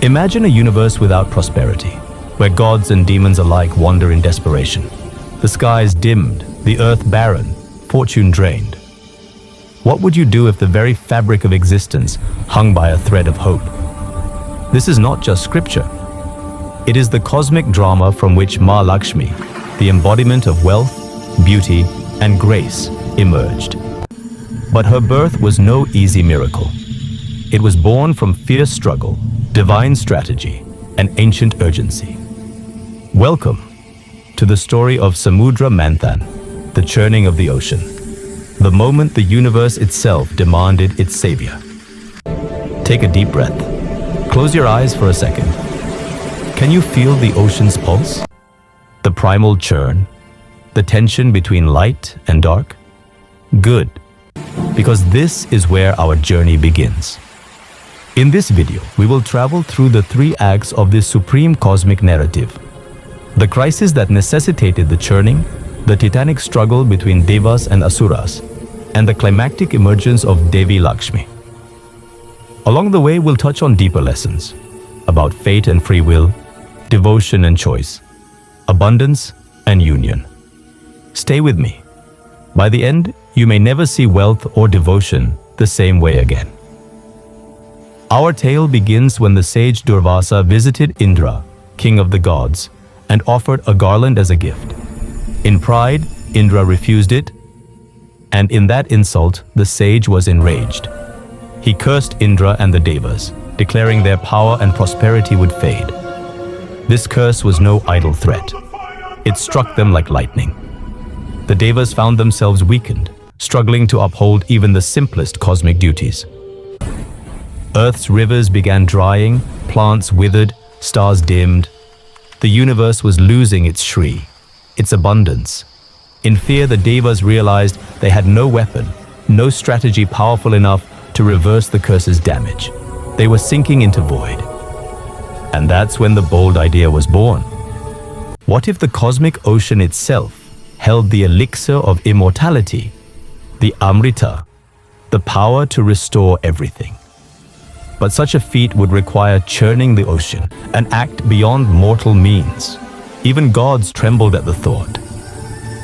Imagine a universe without prosperity, where gods and demons alike wander in desperation. The skies dimmed, the earth barren, fortune drained. What would you do if the very fabric of existence hung by a thread of hope? This is not just scripture. It is the cosmic drama from which Maa Lakshmi, the embodiment of wealth, beauty, and grace, emerged. But her birth was no easy miracle. It was born from fierce struggle, divine strategy, and ancient urgency. Welcome to the story of Samudra Manthan, the churning of the ocean, the moment the universe itself demanded its savior. Take a deep breath. Close your eyes for a second. Can you feel the ocean's pulse? The primal churn? The tension between light and dark? Good, because this is where our journey begins. In this video, we will travel through the three acts of this supreme cosmic narrative. The crisis that necessitated the churning, the titanic struggle between Devas and Asuras, and the climactic emergence of Devi Lakshmi. Along the way, we'll touch on deeper lessons about fate and free will, devotion and choice, abundance and union. Stay with me. By the end, you may never see wealth or devotion the same way again. Our tale begins when the sage Durvasa visited Indra, king of the gods, and offered a garland as a gift. In pride, Indra refused it, and in that insult, the sage was enraged. He cursed Indra and the Devas, declaring their power and prosperity would fade. This curse was no idle threat. It struck them like lightning. The Devas found themselves weakened, struggling to uphold even the simplest cosmic duties. Earth's rivers began drying, plants withered, stars dimmed. The universe was losing its Shri, its abundance. In fear, the Devas realized they had no weapon, no strategy powerful enough to reverse the curse's damage. They were sinking into void. And that's when the bold idea was born. What if the cosmic ocean itself held the elixir of immortality, the Amrita, the power to restore everything? But such a feat would require churning the ocean, an act beyond mortal means. Even gods trembled at the thought.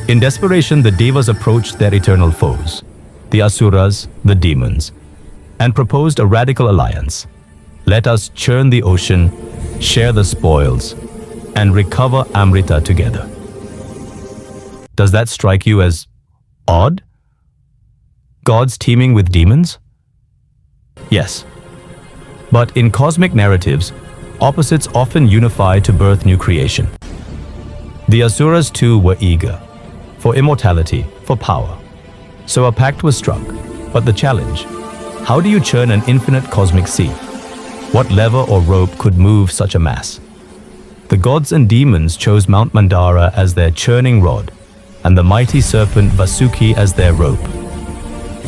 In desperation, the Devas approached their eternal foes, the Asuras, the demons, and proposed a radical alliance. Let us churn the ocean, share the spoils, and recover Amrita together. Does that strike you as odd? Gods teaming with demons? Yes. But in cosmic narratives, opposites often unify to birth new creation. The Asuras too were eager, for immortality, for power. So a pact was struck, but the challenge, how do you churn an infinite cosmic sea? What lever or rope could move such a mass? The gods and demons chose Mount Mandara as their churning rod, and the mighty serpent Vasuki as their rope.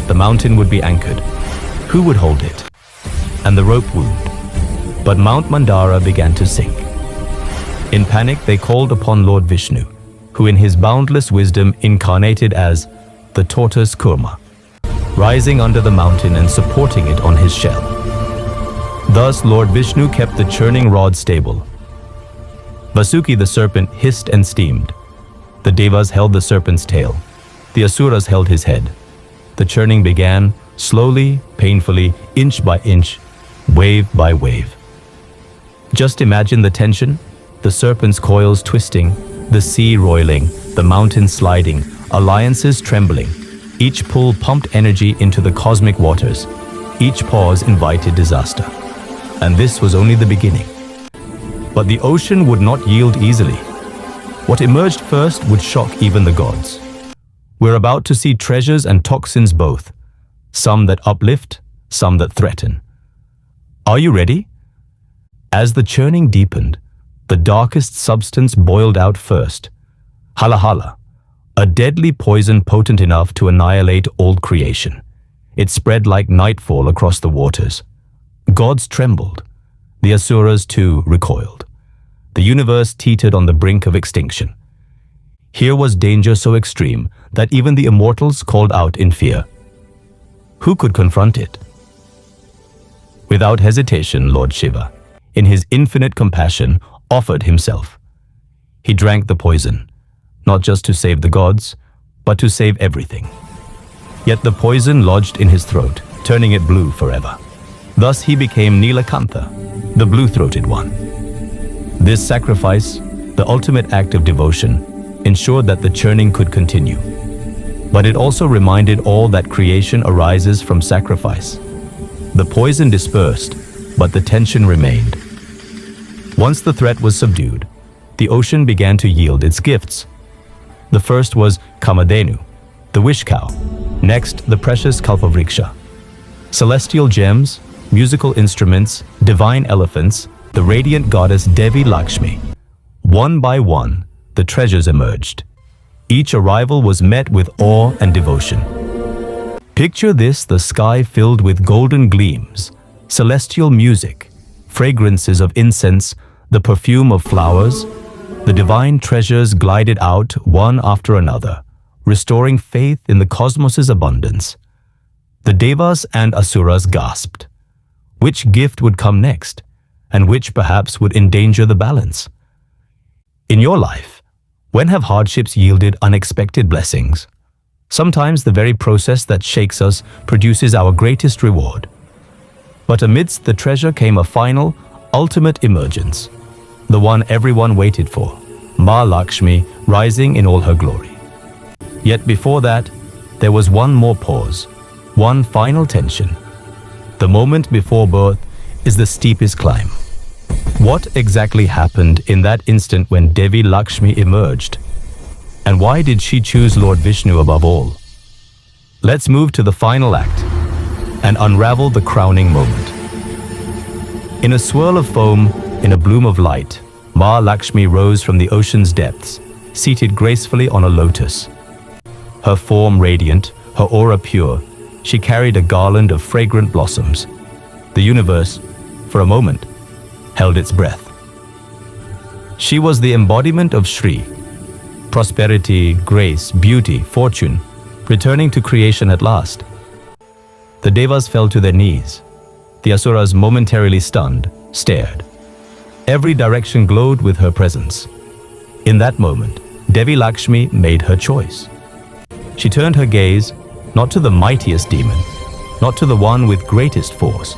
The mountain would be anchored. Who would hold it? And the rope wound. But Mount Mandara began to sink. In panic, they called upon Lord Vishnu, who in his boundless wisdom incarnated as the tortoise Kurma, rising under the mountain and supporting it on his shell. Thus, Lord Vishnu kept the churning rod stable. Vasuki the serpent hissed and steamed. The Devas held the serpent's tail. The Asuras held his head. The churning began, slowly, painfully, inch by inch, wave by wave. Just imagine the tension, the serpent's coils twisting, the sea roiling, the mountain sliding, alliances trembling. Each pull pumped energy into the cosmic waters. Each pause invited disaster. And this was only the beginning. But the ocean would not yield easily. What emerged first would shock even the gods. We're about to see treasures and toxins both, some that uplift, some that threaten. Are you ready? As the churning deepened, the darkest substance boiled out first. Halahala, a deadly poison potent enough to annihilate all creation. It spread like nightfall across the waters. Gods trembled. The Asuras too recoiled. The universe teetered on the brink of extinction. Here was danger so extreme that even the immortals called out in fear. Who could confront it? Without hesitation, Lord Shiva, in his infinite compassion, offered himself. He drank the poison, not just to save the gods, but to save everything. Yet the poison lodged in his throat, turning it blue forever. Thus he became Nilakantha, the blue-throated one. This sacrifice, the ultimate act of devotion, ensured that the churning could continue. But it also reminded all that creation arises from sacrifice. The poison dispersed, but the tension remained. Once the threat was subdued, the ocean began to yield its gifts. The first was Kamadhenu, the wish cow. Next, the precious Kalpavriksha. Celestial gems, musical instruments, divine elephants, the radiant goddess Devi Lakshmi. One by one, the treasures emerged. Each arrival was met with awe and devotion. Picture this: the sky filled with golden gleams, celestial music, fragrances of incense, the perfume of flowers. The divine treasures glided out one after another, restoring faith in the cosmos's abundance. The Devas and Asuras gasped. Which gift would come next, and which perhaps would endanger the balance? In your life, when have hardships yielded unexpected blessings? Sometimes the very process that shakes us produces our greatest reward. But amidst the treasure came a final, ultimate emergence, the one everyone waited for, Maa Lakshmi rising in all her glory. Yet before that, there was one more pause, one final tension. The moment before birth is the steepest climb. What exactly happened in that instant when Devi Lakshmi emerged? And why did she choose Lord Vishnu above all? Let's move to the final act and unravel the crowning moment. In a swirl of foam, in a bloom of light, Maa Lakshmi rose from the ocean's depths, seated gracefully on a lotus. Her form radiant, her aura pure, she carried a garland of fragrant blossoms. The universe, for a moment, held its breath. She was the embodiment of Shri, prosperity, grace, beauty, fortune, returning to creation at last. The Devas fell to their knees. The Asuras, momentarily stunned, stared. Every direction glowed with her presence. In that moment, Devi Lakshmi made her choice. She turned her gaze not to the mightiest demon, not to the one with greatest force,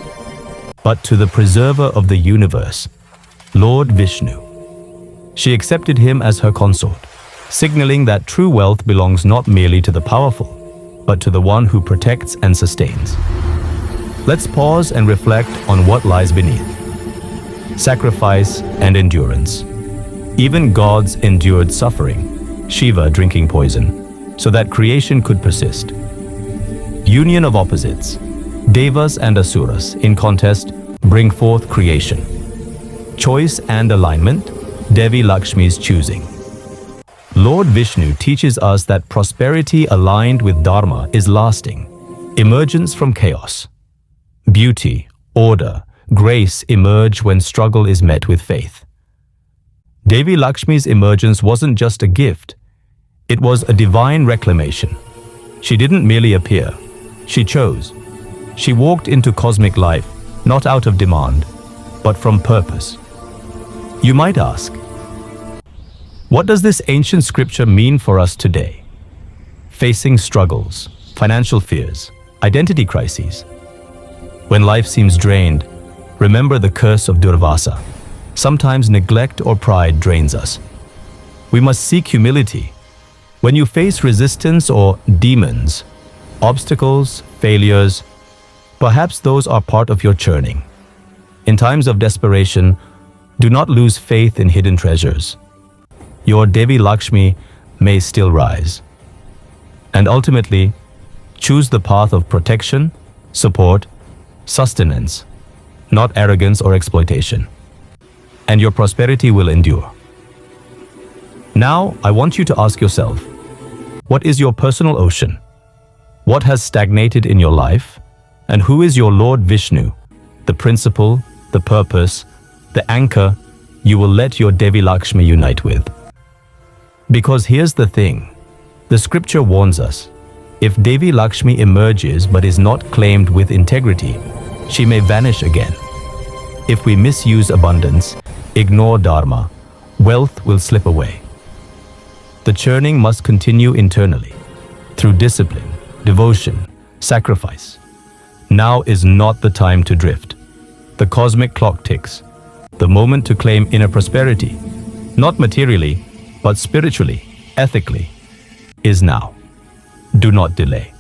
but to the preserver of the universe, Lord Vishnu. She accepted him as her consort, signaling that true wealth belongs not merely to the powerful, but to the one who protects and sustains. Let's pause and reflect on what lies beneath. Sacrifice and endurance. Even gods endured suffering, Shiva drinking poison, so that creation could persist. Union of opposites. Devas and Asuras in contest bring forth creation. Choice and alignment, Devi Lakshmi's choosing. Lord Vishnu teaches us that prosperity aligned with Dharma is lasting. Emergence from chaos. Beauty, order, grace emerge when struggle is met with faith. Devi Lakshmi's emergence wasn't just a gift, it was a divine reclamation. She didn't merely appear, she chose. She walked into cosmic life, not out of demand, but from purpose. You might ask, what does this ancient scripture mean for us today? Facing struggles, financial fears, identity crises. When life seems drained, remember the curse of Durvasa. Sometimes neglect or pride drains us. We must seek humility. When you face resistance or demons, obstacles, failures, perhaps those are part of your churning. In times of desperation, do not lose faith in hidden treasures. Your Devi Lakshmi may still rise. And ultimately, choose the path of protection, support, sustenance, not arrogance or exploitation. And your prosperity will endure. Now, I want you to ask yourself, what is your personal ocean? What has stagnated in your life? And who is your Lord Vishnu, the principle, the purpose, the anchor you will let your Devi Lakshmi unite with? Because here's the thing, the scripture warns us, if Devi Lakshmi emerges but is not claimed with integrity, she may vanish again. If we misuse abundance, ignore dharma, wealth will slip away. The churning must continue internally, through discipline, devotion, sacrifice. Now is not the time to drift. The cosmic clock ticks. The moment to claim inner prosperity, not materially, but spiritually, ethically, is now. Do not delay.